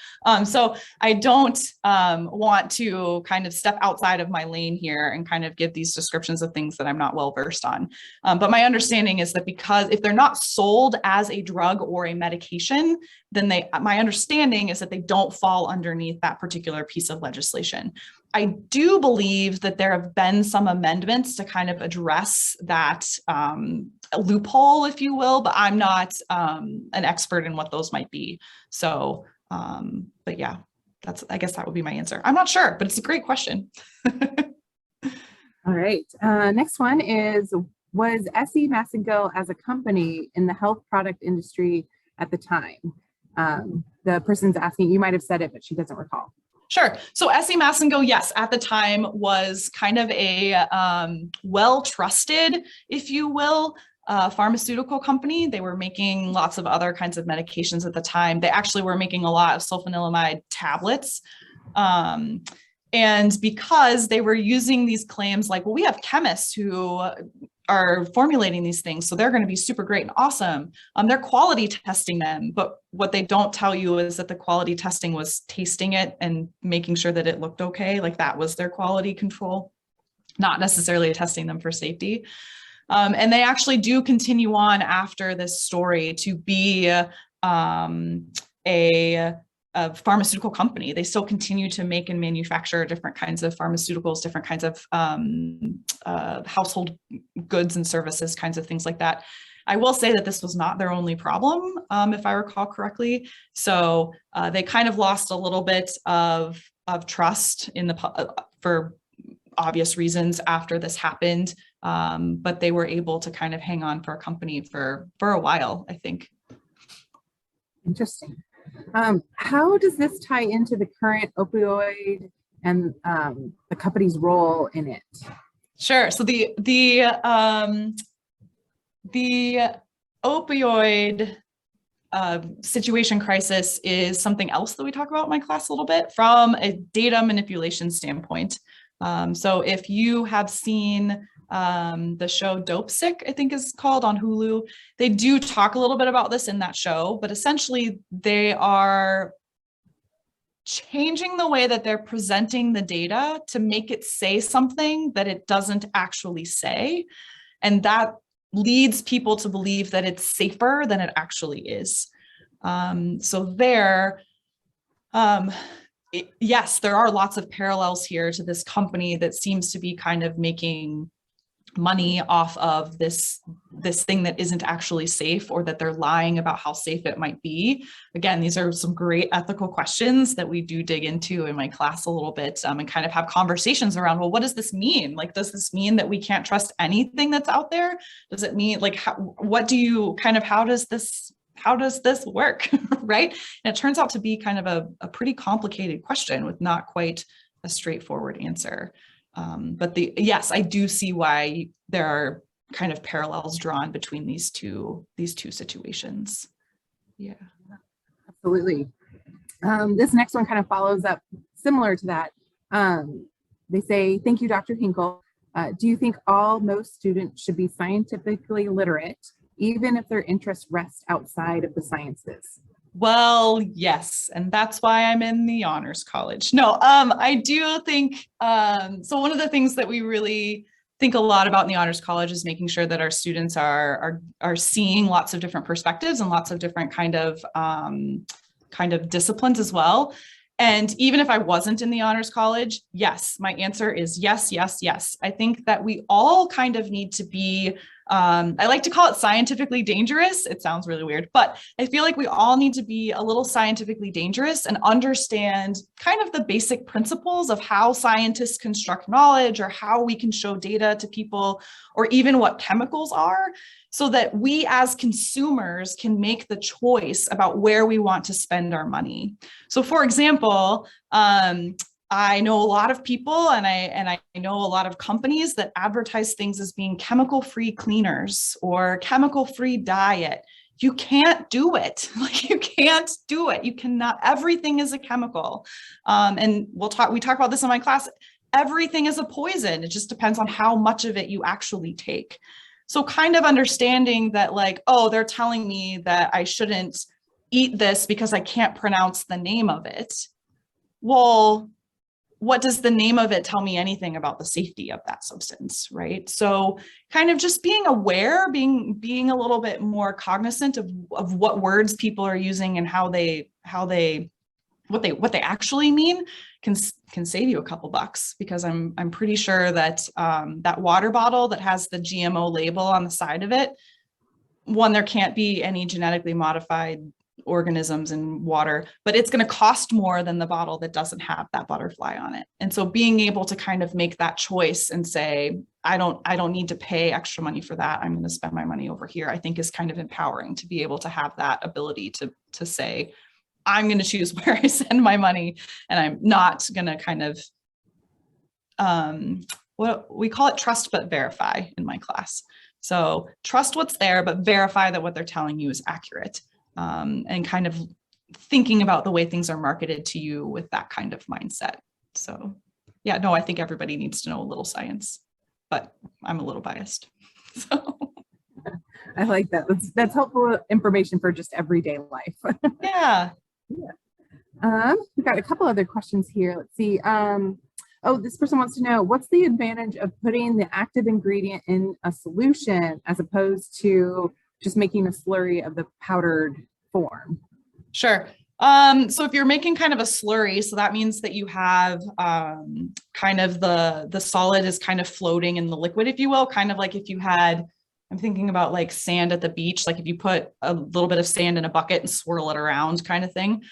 So I don't want to kind of step outside of my lane here and kind of give these descriptions of things that I'm not well versed on. But my understanding is that because if they're not sold as a drug or a medication, then my understanding is that they don't fall underneath that particular piece of legislation. I do believe that there have been some amendments to kind of address that loophole, if you will, but I'm not an expert in what those might be. So, but yeah, I guess that would be my answer. I'm not sure, but it's a great question. All right. Next one is, was SE Massengill as a company in the health product industry at the time? The person's asking, you might have said it, but she doesn't recall. Sure. So SE Massengill, yes, at the time was kind of a well-trusted, if you will, pharmaceutical company. They were making lots of other kinds of medications at the time. They actually were making a lot of sulfanilamide tablets. And because they were using these claims like, well, we have chemists who are formulating these things, so they're going to be super great and awesome. They're quality testing them, but what they don't tell you is that the quality testing was tasting it and making sure that it looked okay. Like that was their quality control, not necessarily testing them for safety. And they actually do continue on after this story to be a pharmaceutical company. They still continue to make and manufacture different kinds of pharmaceuticals, different kinds of household goods and services, kinds of things like that. I will say that this was not their only problem, if I recall correctly. So they kind of lost a little bit of trust in for obvious reasons after this happened, but they were able to kind of hang on for a company for a while, I think. Interesting. How does this tie into the current opioid and the company's role in it. Sure. So the opioid situation crisis is something else that we talk about in my class a little bit from a data manipulation standpoint. So if you have seen the show Dope Sick, I think is called, on Hulu, they do talk a little bit about this in that show, but essentially they are changing the way that they're presenting the data to make it say something that it doesn't actually say. And that leads people to believe that it's safer than it actually is. Yes, there are lots of parallels here to this company that seems to be kind of making money off of this thing that isn't actually safe, or that they're lying about how safe it might be. Again, these are some great ethical questions that we do dig into in my class a little bit, and kind of have conversations around, well, what does this mean? Like, does this mean that we can't trust anything that's out there? Does it mean, like, how does this work? Right? And it turns out to be kind of a pretty complicated question with not quite a straightforward answer. But yes, I do see why there are kind of parallels drawn between these two situations. Yeah, absolutely. This next one kind of follows up similar to that. They say, thank you, Dr. Hinkle. Do you think most students should be scientifically literate, even if their interests rest outside of the sciences? Well, yes, and that's why I'm in the honors college. No, I do think, so one of the things that we really think a lot about in the honors college is making sure that our students are seeing lots of different perspectives and lots of different kind of disciplines as well. And even if I wasn't in the honors college, yes, my answer is yes, yes, yes. I think that we all kind of need to be, I like to call it scientifically dangerous. It sounds really weird, but I feel like we all need to be a little scientifically dangerous and understand kind of the basic principles of how scientists construct knowledge, or how we can show data to people, or even what chemicals are, so that we as consumers can make the choice about where we want to spend our money. So for example, I know a lot of people and I know a lot of companies that advertise things as being chemical-free cleaners or chemical-free diet. You can't do it. Like, you can't do it. You cannot. Everything is a chemical. And we talk about this in my class. Everything is a poison. It just depends on how much of it you actually take. So kind of understanding that, like, oh, they're telling me that I shouldn't eat this because I can't pronounce the name of it. Well, what does the name of it tell me anything about the safety of that substance, right? So kind of just being aware, being a little bit more cognizant of what words people are using and what they actually mean can save you a couple bucks, because I'm pretty sure that that water bottle that has the GMO label on the side of it, one, there can't be any genetically modified organisms in water, but it's going to cost more than the bottle that doesn't have that butterfly on it. And so being able to kind of make that choice and say, I don't need to pay extra money for that, I'm going to spend my money over here, I think is kind of empowering to be able to have that ability to say, I'm going to choose where I send my money, and I'm not going to kind of, what we call it, trust but verify in my class. So trust what's there, but verify that what they're telling you is accurate, and kind of thinking about the way things are marketed to you with that kind of mindset. So yeah, no, I think everybody needs to know a little science, but I'm a little biased. So. I like that. That's helpful information for just everyday life. Yeah. Yeah. We've got a couple other questions here. Let's see. Oh, this person wants to know, what's the advantage of putting the active ingredient in a solution as opposed to just making a slurry of the powdered form? Sure. So if you're making kind of a slurry, so that means that you have kind of the solid is kind of floating in the liquid, if you will, kind of like if you had, I'm thinking about like sand at the beach, like if you put a little bit of sand in a bucket and swirl it around kind of thing.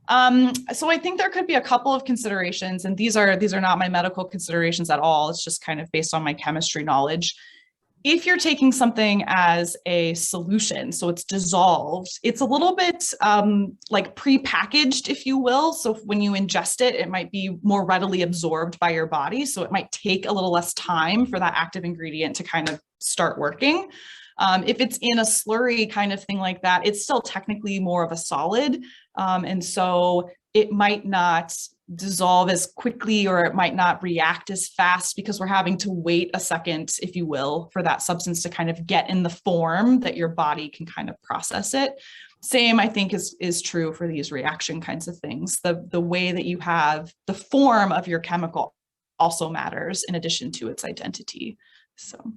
So I think there could be a couple of considerations, and these are not my medical considerations at all. It's just kind of based on my chemistry knowledge. if you're taking something as a solution, so it's dissolved, it's a little bit like pre-packaged, if you will. So when you ingest it, it might be more readily absorbed by your body. So it might take a little less time for that active ingredient to kind of start working. If it's in a slurry kind of thing like that, it's still technically more of a solid. And so it might not dissolve as quickly, or it might not react as fast because we're having to wait a second, if you will, for that substance to kind of get in the form that your body can kind of process it. Same, I think, is true for these reaction kinds of things. The way that you have the form of your chemical also matters in addition to its identity. So.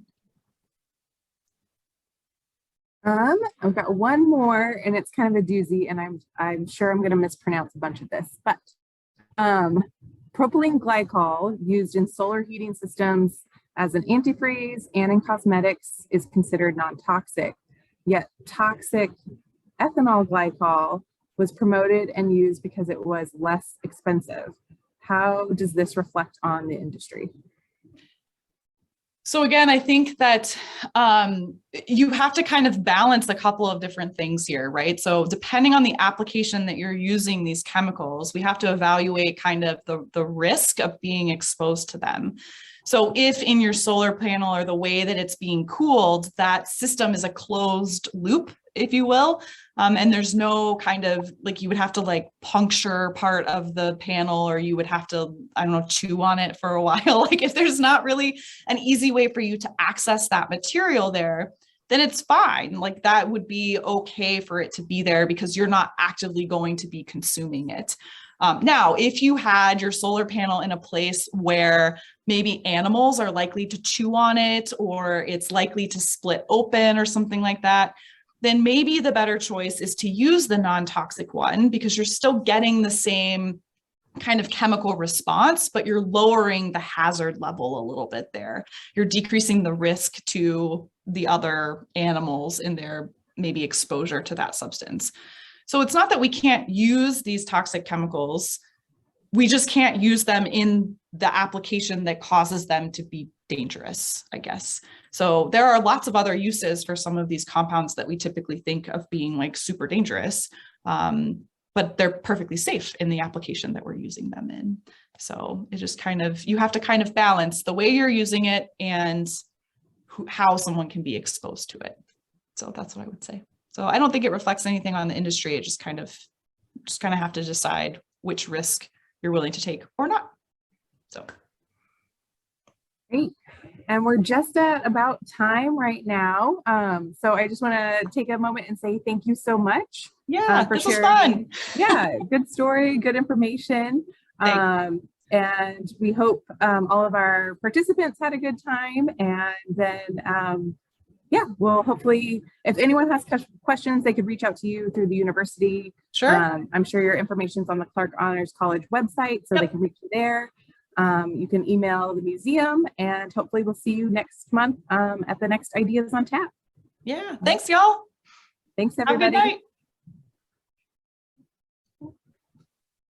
I've got one more, and it's kind of a doozy, and I'm sure I'm going to mispronounce a bunch of this, but propylene glycol used in solar heating systems as an antifreeze and in cosmetics is considered non-toxic. Yet toxic ethanol glycol was promoted and used because it was less expensive. How does this reflect on the industry? So again, I think that you have to kind of balance a couple of different things here, right? So depending on the application that you're using these chemicals, we have to evaluate kind of the risk of being exposed to them. So if in your solar panel or the way that it's being cooled, that system is a closed loop, if you will, and there's no kind of like, you would have to like puncture part of the panel, or you would have to, I don't know, chew on it for a while. Like if there's not really an easy way for you to access that material there, then it's fine. Like that would be okay for it to be there because you're not actively going to be consuming it. Now, if you had your solar panel in a place where maybe animals are likely to chew on it, or it's likely to split open or something like that, then maybe the better choice is to use the non-toxic one, because you're still getting the same kind of chemical response, but you're lowering the hazard level a little bit there. You're decreasing the risk to the other animals in their maybe exposure to that substance. So it's not that we can't use these toxic chemicals, we just can't use them in the application that causes them to be dangerous, I guess. So there are lots of other uses for some of these compounds that we typically think of being like super dangerous, but they're perfectly safe in the application that we're using them in. So it just kind of, you have to kind of balance the way you're using it and how someone can be exposed to it. So that's what I would say. So I don't think it reflects anything on the industry. It just kind of have to decide which risk you're willing to take or not. So. Great. And we're just at about time right now. So I just want to take a moment and say thank you so much. Yeah, for this sharing. was fun. Yeah, good story, good information. And we hope all of our participants had a good time. And then, yeah, well, hopefully, if anyone has questions, they could reach out to you through the university. Sure. I'm sure your information's on the Clark Honors College website, so they can reach you there. You can email the museum, and hopefully we'll see you next month at the next Ideas on Tap. Yeah, thanks, y'all. Thanks, everybody. Have a good night.